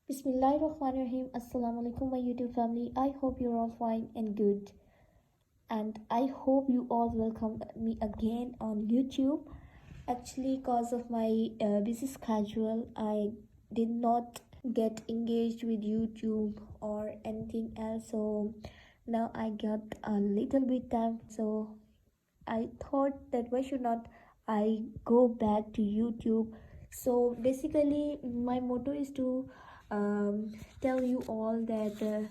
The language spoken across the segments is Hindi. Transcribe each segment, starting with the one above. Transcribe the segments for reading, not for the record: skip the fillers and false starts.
Bismillahirrahmanirrahim. Assalamu alaikum, my YouTube family. I hope you're all fine and good. And I hope you all welcome me again on YouTube. Actually, because of my busy schedule, I did not get engaged with YouTube or anything else. So now I got a little bit time. So I thought that why should not I go back to YouTube. So basically my motto is to tell you all that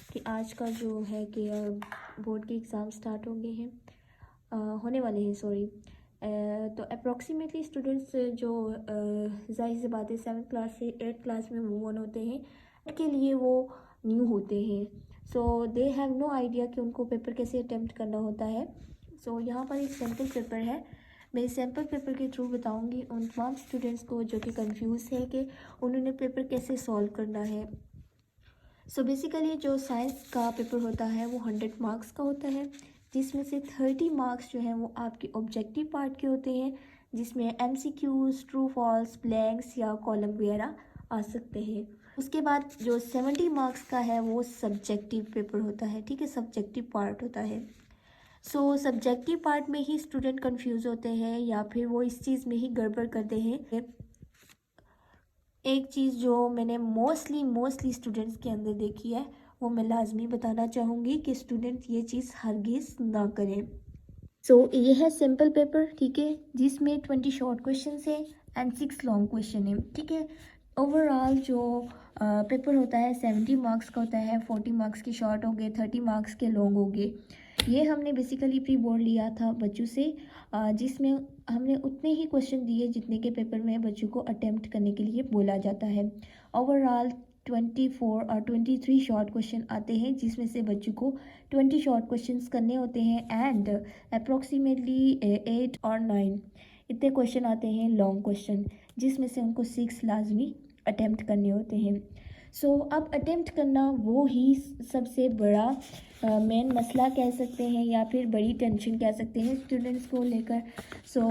कि आज का जो है कि बोर्ड के एग्ज़ाम स्टार्ट होंगे हैं होने वाले हैं सॉरी तो अप्रॉक्सीमेटली स्टूडेंट्स जो जाहिर सी बात है 7th क्लास से 8th क्लास में मूव ऑन होते हैं उनके लिए वो न्यू होते हैं सो दे हैव नो आइडिया कि उनको पेपर कैसे अटेम्प्ट करना होता है सो यहाँ पर एक सैम्पल पेपर है मैं इस सैम्पल पेपर के थ्रू बताऊँगी उन तमाम स्टूडेंट्स को जो कि कंफ्यूज है कि उन्होंने पेपर कैसे सॉल्व करना है सो बेसिकली जो साइंस का पेपर होता है वो 100 मार्क्स का होता है जिसमें से 30 मार्क्स जो हैं वो आपके ऑब्जेक्टिव पार्ट के होते हैं जिसमें MCQs ट्रू फॉल्स ब्लैंक्स या कॉलम वगैरह आ सकते हैं उसके बाद जो 70 मार्क्स का है वो सब्जेक्टिव पेपर होता है ठीक है सब्जेक्टिव पार्ट होता है सो सब्जेक्टिव पार्ट में ही स्टूडेंट कंफ्यूज होते हैं या फिर वो इस चीज़ में ही गड़बड़ करते हैं एक चीज़ जो मैंने मोस्टली स्टूडेंट्स के अंदर देखी है वो मैं लाजमी बताना चाहूँगी कि स्टूडेंट ये चीज़ हरगिज़ ना करें सो ये है सिंपल पेपर ठीक है जिसमें 20 शॉर्ट क्वेश्चन है एंड 6 लॉन्ग क्वेश्चन है ठीक है ओवरऑल जो पेपर होता है 70 मार्क्स का होता है 40 मार्क्स के शॉर्ट हो गए 30 मार्क्स के लॉन्ग हो गए ये हमने बेसिकली प्री बोर्ड लिया था बच्चों से जिसमें हमने उतने ही क्वेश्चन दिए जितने के पेपर में बच्चों को अटेम्प्ट करने के लिए बोला जाता है ओवरऑल 24 और 23 शॉर्ट क्वेश्चन आते हैं जिसमें से बच्चों को 20 शॉर्ट क्वेश्चंस करने होते हैं एंड अप्रॉक्सीमेटली 8 और 9 इतने क्वेश्चन आते हैं लॉन्ग क्वेश्चन जिसमें से उनको 6 लाजमी अटेम्प्ट करने होते हैं सो अब अटेम्प्ट करना वो ही सबसे बड़ा मेन मसला कह सकते हैं या फिर बड़ी टेंशन कह सकते हैं स्टूडेंट्स को लेकर सो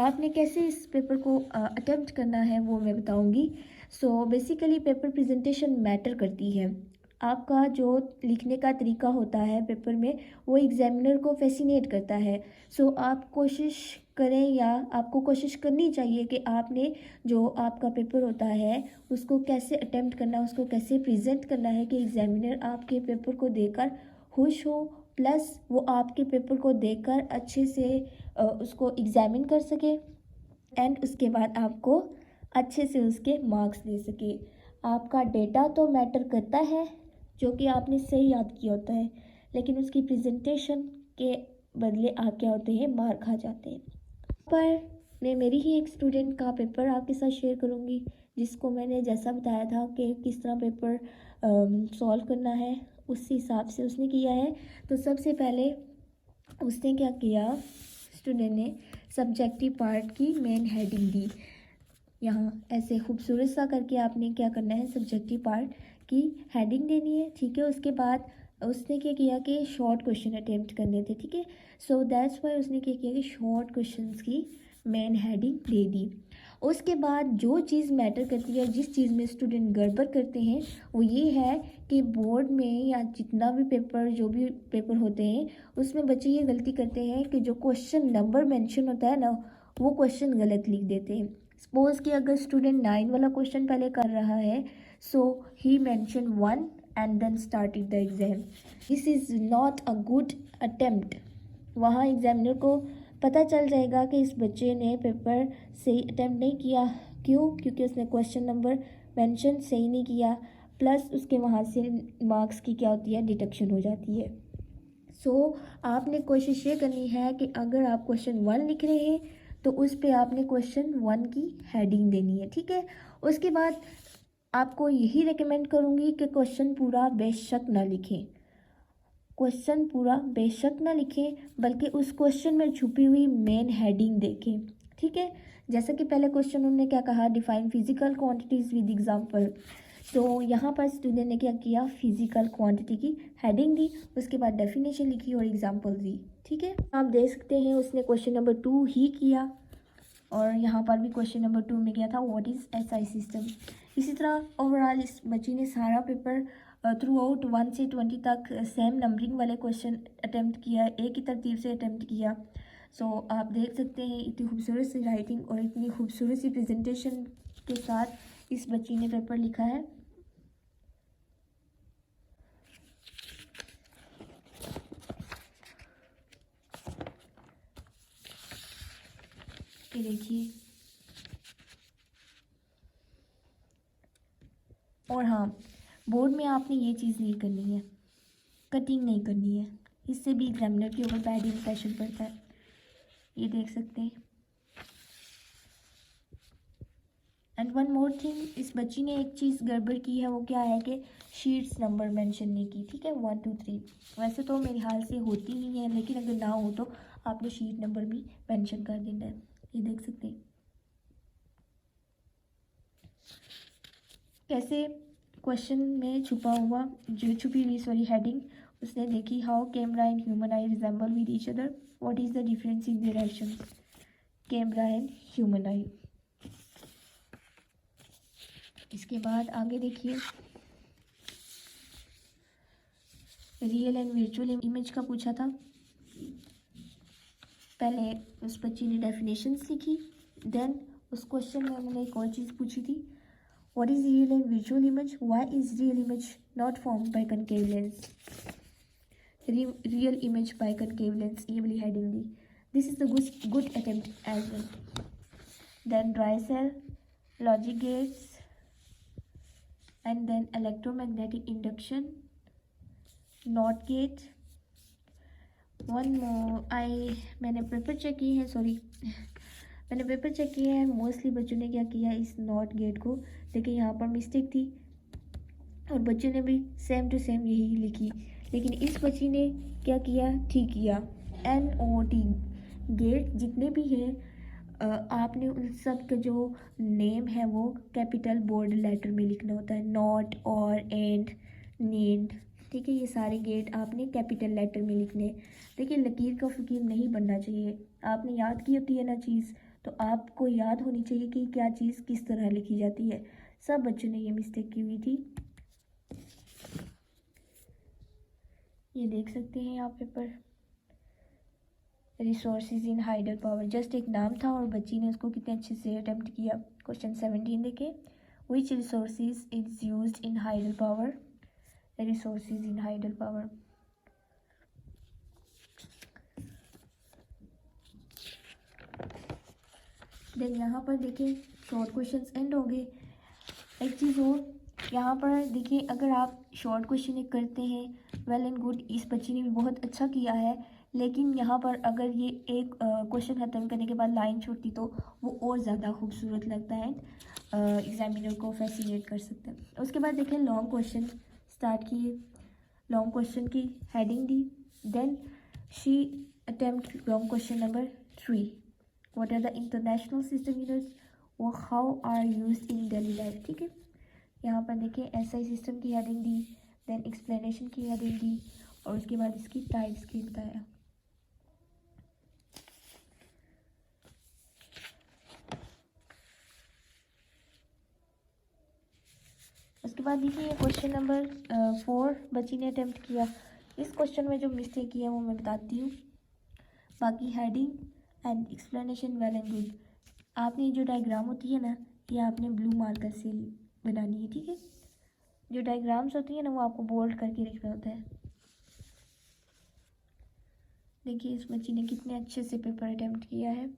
आपने कैसे इस पेपर को अटेम्प्ट करना है वो मैं बताऊंगी so basically paper presentation matter करती है आपका जो लिखने का तरीका होता है पेपर में वो एग्जामिनर को फैसिनेट करता है सो आप कोशिश करें या आपको कोशिश करनी चाहिए कि आपने जो आपका पेपर होता है उसको कैसे अटेम्प्ट करना है उसको कैसे प्रेजेंट करना है कि एग्जामिनर आपके पेपर को देखकर खुश हो प्लस वो आपके पेपर को देखकर अच्छे से उसको एग्जामिन कर सके एंड उसके बाद आपको अच्छे से उसके मार्क्स दे सके आपका डेटा तो मैटर करता है जो कि आपने सही याद किया होता है लेकिन उसकी प्रेजेंटेशन के बदले आप क्या होते हैं मार खा जाते हैं पर मैं मेरी ही एक स्टूडेंट का पेपर आपके साथ शेयर करूंगी जिसको मैंने जैसा बताया था कि किस तरह पेपर सॉल्व करना है उस हिसाब से उसने किया है तो सबसे पहले उसने क्या किया स्टूडेंट ने सब्जेक्टिव पार्ट की मेन हेडिंग दी यहाँ ऐसे खूबसूरत सा करके आपने क्या करना है सब्जेक्टिव पार्ट की हेडिंग देनी है ठीक है उसके बाद उसने क्या किया कि शॉर्ट क्वेश्चन अटेम्प्ट करने थे ठीक है सो दैट्स वाई उसने क्या किया कि शॉर्ट क्वेश्चंस की मेन हेडिंग दे दी उसके बाद जो चीज़ मैटर करती है जिस चीज़ में स्टूडेंट गड़बड़ करते हैं वो ये है कि बोर्ड में या जितना भी पेपर जो भी पेपर होते हैं उसमें बच्चे ये गलती करते हैं कि जो क्वेश्चन नंबर मेंशन होता है ना वो क्वेश्चन गलत लिख देते हैं सपोज कि अगर स्टूडेंट 9 वाला क्वेश्चन पहले कर रहा है सो ही mention 1 and then started the exam. This is not a good attempt. वहाँ एग्जामिनर को पता चल जाएगा कि इस बच्चे ने पेपर सही अटेम्प्ट नहीं किया क्यों क्योंकि उसने क्वेश्चन नंबर मेंशन सही नहीं किया प्लस उसके वहाँ से मार्क्स की क्या होती है डिडक्शन हो जाती है सो आपने कोशिश ये करनी है कि अगर आप क्वेश्चन 1 लिख रहे हैं तो उस पर आपने क्वेश्चन 1 की हेडिंग देनी है ठीक है उसके बाद आपको यही रेकमेंड करूँगी कि क्वेश्चन पूरा बेशक ना लिखें क्वेश्चन पूरा बेशक ना लिखें बल्कि उस क्वेश्चन में छुपी हुई मेन हेडिंग देखें ठीक है जैसा कि पहले क्वेश्चन उन्होंने क्या कहा define physical quantities with example तो यहाँ पर स्टूडेंट ने क्या किया फिजिकल क्वांटिटी की हेडिंग दी उसके बाद डेफिनेशन लिखी और एग्जांपल दी ठीक है आप देख सकते हैं उसने क्वेश्चन नंबर 2 ही किया और यहाँ पर भी क्वेश्चन नंबर 2 में क्या था व्हाट इज़ SI सिस्टम इसी तरह ओवरऑल इस बच्ची ने सारा पेपर थ्रू आउट 1 से 20 तक सेम नंबरिंग वाले क्वेश्चन अटैम्प्ट किया, एक ही तरतीब से अटैम्प्ट किया। सो आप देख सकते हैं इतनी खूबसूरत सी राइटिंग और इतनी खूबसूरत सी प्रेजेंटेशन के साथ इस बच्ची ने पेपर लिखा है। ये देखिए, और हाँ, बोर्ड में आपने ये चीज़ नहीं करनी है, कटिंग नहीं करनी है, इससे भी एग्जामिनर के ऊपर बैड इंप्रेशन पड़ता है। ये देख सकते हैं। एंड वन मोर थिंग, इस बच्ची ने एक चीज़ गड़बड़ की है, वो क्या है कि शीट्स नंबर मेंशन नहीं की। ठीक है, 1 2 3 वैसे तो मेरे ख्याल से होती ही है, लेकिन अगर ना हो तो आपने शीट नंबर भी मेंशन कर देना है। ये देख सकते हैं कैसे क्वेश्चन में छुपी हुई सॉरी हेडिंग उसने देखी। How camera and human I resemble with each other, what is the difference in their action. Camera and human आई। इसके बाद आगे देखिए, रियल एंड वर्चुअल इमेज का पूछा था। पहले उस बच्ची ने डेफिनेशंस लिखी, देन उस क्वेश्चन में उन्होंने एक और चीज़ पूछी थी, what is real and virtual image, why is real image not formed by concave lens. Real image by concave lens, ये वाली हेडिंग दी। This is the good attempt as well. Then dry cell, logic gates, and then electromagnetic induction, NOT gate. One more, मैंने पेपर चेक किए हैं, मैंने पेपर चेक किए हैं। मोस्टली बच्चों ने क्या किया, इस NOT गेट को, देखिए यहाँ पर मिस्टेक थी और बच्चों ने भी सेम टू सेम यही लिखी, लेकिन इस बच्ची ने क्या किया, ठीक किया। NOT गेट जितने भी हैं, आपने उन सब का जो नेम है वो कैपिटल बोल्ड लेटर में लिखना होता है, नॉट और एंड नीड। ठीक है, ये सारे गेट आपने कैपिटल लेटर में लिखने। देखिए, लकीर का फ़कीर नहीं बनना चाहिए। आपने याद की होती है ना चीज़, तो आपको याद होनी चाहिए कि क्या चीज़ किस तरह लिखी जाती है। सब बच्चों ने ये मिस्टेक की हुई थी। ये देख सकते हैं आप paper. Resources in hydel power, just एक नाम था और बच्ची ने उसको कितने अच्छे से अटेम्प्ट किया। क्वेश्चन 17 देखे, which resources is used in hydel power. Resources in hydel power. देन यहाँ पर देखिए शॉर्ट क्वेश्चंस एंड हो गए। एक चीज़ और, यहाँ पर देखिए, अगर आप शॉर्ट क्वेश्चन एक करते हैं, वेल एंड गुड, इस बच्ची ने भी बहुत अच्छा किया है, लेकिन यहाँ पर अगर ये एक क्वेश्चन ख़त्म करने के बाद लाइन छूटती तो वो और ज़्यादा खूबसूरत लगता है, एग्जामिनर को फैसिनेट कर सकते हैं। उसके बाद देखिए लॉन्ग क्वेश्चन स्टार्ट किए, लॉन्ग क्वेश्चन की हेडिंग दी। Then she attempt long question number 3, what are the international system units और how are used in daily life. ठीक है, यहाँ पर देखिए SI सिस्टम की हेडिंग दी, देन एक्सप्लेनेशन की हेडिंग दी और उसके बाद इसकी टाइप्स की बताया। उसके बाद देखिए क्वेश्चन नंबर 4 बच्ची ने अटेम्प्ट किया। इस क्वेश्चन में जो मिस्टेक की है वो मैं बताती हूँ। बाकी heading and explanation well and good. आपने जो डायग्राम होती है ना, ये आपने ब्लू मार्कर से बनानी है। ठीक है, जो डायग्राम्स होती है ना वो आपको बोल्ड करके लिखना होता है। देखिए इस बच्ची ने कितने अच्छे से पेपर अटेम्प्ट किया है,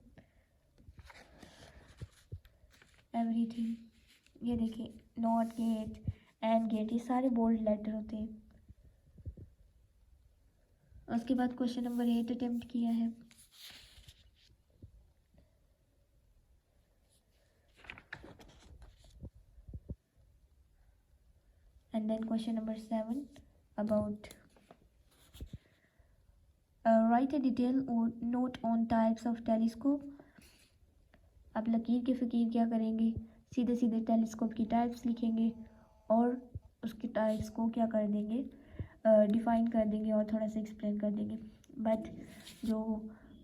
एवरीथिंग। ये देखिए नॉट गेट, एंड गेट, ये सारे बोल्ड लेटर होते हैं। उसके बाद क्वेश्चन नंबर 8 अटेम्प्ट किया है। And then question number 7 about write a detail note on types of telescope. अब लकीर के फ़कीर क्या करेंगे, सीधे सीधे टेलीस्कोप की टाइप्स लिखेंगे और उसके टाइप्स को क्या कर देंगे, डिफ़ाइन कर देंगे और थोड़ा सा एक्सप्लेन कर देंगे। बट जो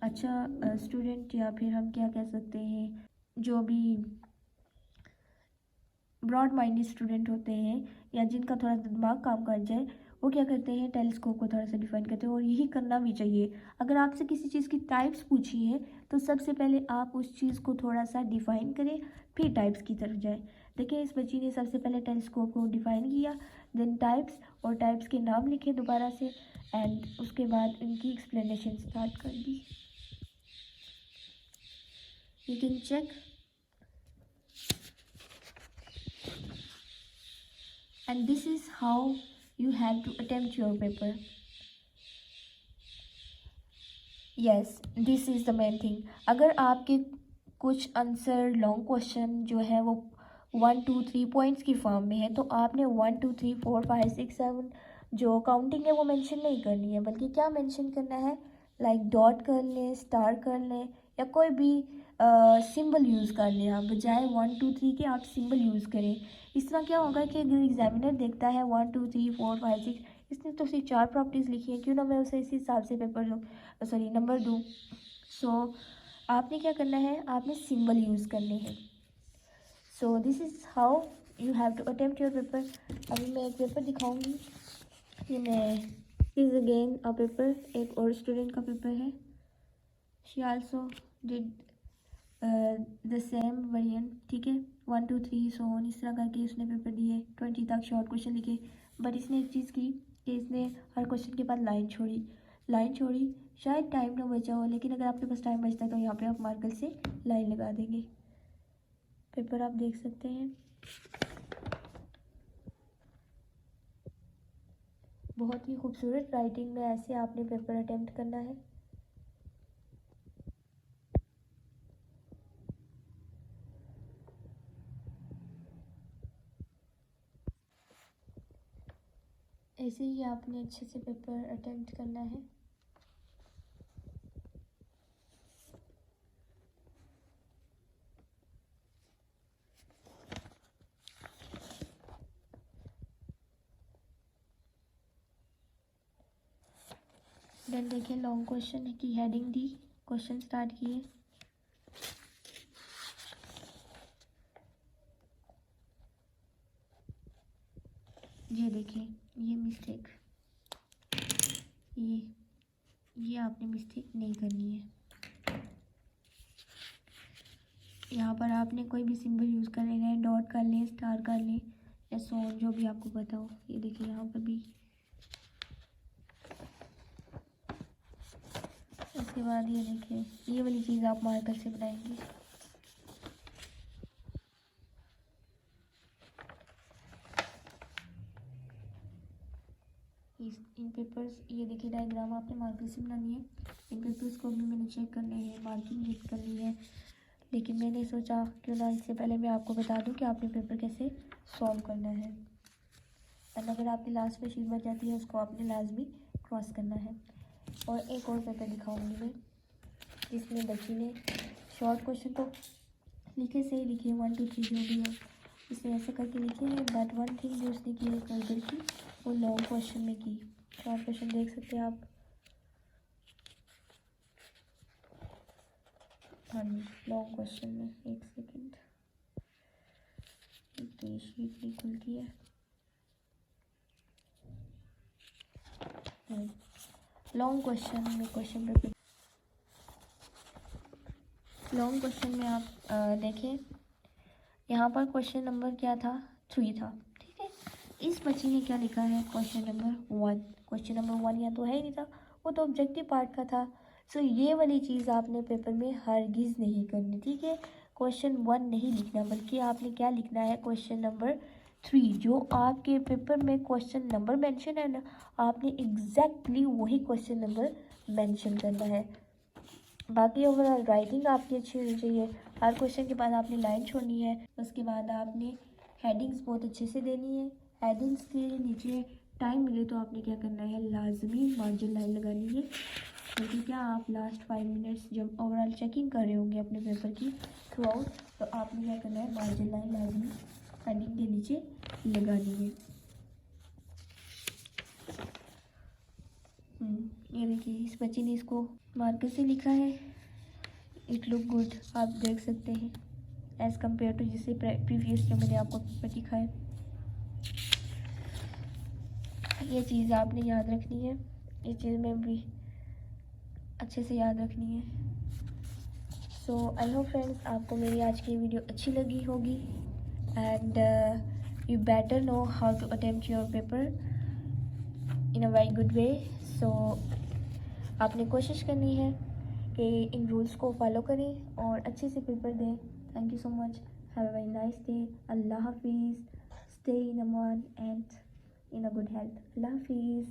अच्छा स्टूडेंट, या फिर हम क्या कह सकते हैं, जो भी ब्रॉड माइंडेड स्टूडेंट होते हैं या जिनका थोड़ा दिमाग काम कर जाए, वो क्या करते हैं, टेलीस्कोप को थोड़ा सा डिफाइन करते हैं, और यही करना भी चाहिए। अगर आपसे किसी चीज़ की टाइप्स पूछी है तो सबसे पहले आप उस चीज़ को थोड़ा सा डिफाइन करें, फिर टाइप्स की तरफ जाएं। देखिए इस बच्ची ने सबसे पहले टेलीस्कोप को डिफाइन किया, देन टाइप्स, और टाइप्स के नाम लिखे दोबारा से, एंड उसके बाद इनकी एक्सप्लेनेशन स्टार्ट कर दी। You can check, and this is how you have to attempt your paper. Yes, this is the main thing. अगर आपके कुछ आंसर लॉन्ग क्वेश्चन जो है वो 1 2 3 पॉइंट्स की फॉर्म में है, तो आपने 1 2 3 4 5 6 7 जो काउंटिंग है वो मेंशन नहीं करनी है, बल्कि क्या मेंशन करना है, लाइक डॉट कर लें, स्टार कर लें, या कोई भी सिंबल यूज़ कर लें। आप बजाय 1 2 3 के आप सिंबल यूज़ करें। इस तरह क्या होगा कि अगर एग्जामिनर देखता है 1 2 3 4 5 6, इसने तो सिर्फ 4 प्रॉपर्टीज़ लिखी है, क्यों ना मैं उसे इसी हिसाब से पेपर दूँ, सॉरी नंबर दूँ। सो आपने क्या करना है, आपने सिंबल यूज़ करने हैं। So this is how you have to attempt your paper. अभी मैं एक पेपर दिखाऊंगी। ये मैं इज अगेन अ पेपर, एक और स्टूडेंट का पेपर है। She also did the same variant, ठीक है, 1 2 3 सो ऑन, इस तरह करके उसने पेपर दिए, 20 तक शॉर्ट क्वेश्चन लिखे। बट इसने एक चीज़ की कि इसने हर क्वेश्चन के बाद लाइन छोड़ी। शायद टाइम ना बचा हो, लेकिन अगर आपके पास टाइम बचता है तो यहाँ पे आप मार्कर से लाइन लगा देंगे। पेपर आप देख सकते हैं, बहुत ही खूबसूरत राइटिंग में ऐसे आपने पेपर अटेम्प्ट करना है। ऐसे ही आपने अच्छे से पेपर अटेम्प्ट करना है। देन देखिए लॉन्ग क्वेश्चन की हेडिंग दी, क्वेश्चन स्टार्ट किए। ये देखिए, ये मिस्टेक, ये आपने मिस्टेक नहीं करनी है। यहाँ पर आपने कोई भी सिंबल यूज़ कर लेना है, डॉट कर लें, स्टार कर लें, या सो जो भी आपको पता हो। ये देखिए यहाँ पर भी। उसके बाद ये देखिए, ये वाली चीज़ आप मार्कर से बनाएंगे। इन पेपर्स, ये देखिए डायग्राम आपने मार्कर से बनानी है। इन पेपर्स को भी मैंने चेक करने हैं, मार्किंग भी करनी है, लेकिन मैंने सोचा क्यों ना इससे पहले मैं आपको बता दूं कि आपने पेपर कैसे सॉल्व करना है। एंड अगर आपकी लास्ट में शीट बच जाती है, उसको आपने लाजमी क्रॉस करना है। और एक और पेपर दिखाऊंगी मैं, जिसमें बच्ची ने शॉर्ट क्वेश्चन तो लिखे से ही लिखे, 1 2 3 जो भी हो इसने ऐसे करके लिखे हैं। बट वन थिंग जो उसने की है गड़बड़ की, वो लॉन्ग क्वेश्चन में की। शॉर्ट क्वेश्चन देख सकते हैं आप। हाँ जी, लॉन्ग क्वेश्चन में, एक सेकेंड, तो ये शीट नहीं खुलती है। लॉन्ग क्वेश्चन में, क्वेश्चन पेपर लॉन्ग क्वेश्चन में आप देखें, यहाँ पर क्वेश्चन नंबर क्या था, 3 था, ठीक है। इस बच्ची ने क्या लिखा है, क्वेश्चन नंबर 1। क्वेश्चन नंबर 1 यहाँ तो है ही नहीं था, वो तो ऑब्जेक्टिव पार्ट का था। सो ये वाली चीज़ आपने पेपर में हरगिज़ नहीं करनी, ठीक है। क्वेश्चन 1 नहीं लिखना, बल्कि आपने क्या लिखना है, क्वेश्चन नंबर 3। जो आपके पेपर में क्वेश्चन नंबर मेंशन है ना, आपने एग्जैक्टली वही क्वेश्चन नंबर मेंशन करना है। बाकी ओवरऑल राइटिंग आपकी अच्छी होनी चाहिए। हर क्वेश्चन के बाद आपने लाइन छोड़नी है। उसके बाद आपने हेडिंग्स बहुत अच्छे से देनी है। हेडिंग्स के नीचे टाइम मिले तो आपने क्या करना है, लाजमी मार्जिन लाइन लगानी है, क्योंकि क्या आप लास्ट 5 मिनट्स जब ओवरऑल चेकिंग कर रहे होंगे अपने पेपर की थ्रू आउट, तो आपने क्या करना है, मार्जिन लाइन लाजमी हेडिंग के नीचे लगानी है। ये देखिए, इस बच्ची ने इसको मार्कर से लिखा है, इट लुक गुड, आप देख सकते हैं। एज़ कम्पेयर टू जिससे प्रीवियस जो मैंने आपको पेपर दिखाया। ये चीज़ आपने याद रखनी है, ये चीज़ में भी अच्छे से याद रखनी है। सो आई होप फ्रेंड्स आपको मेरी आज की वीडियो अच्छी लगी होगी and you better know how to attempt your paper in a very good way. So आपने कोशिश करनी है कि इन रूल्स को फॉलो करें और अच्छे से पेपर दें। Thank you so much, have a very nice day. अल्लाह हाफिज़, स्टे इन अमान and in a good health. अल्लाह हाफिज़।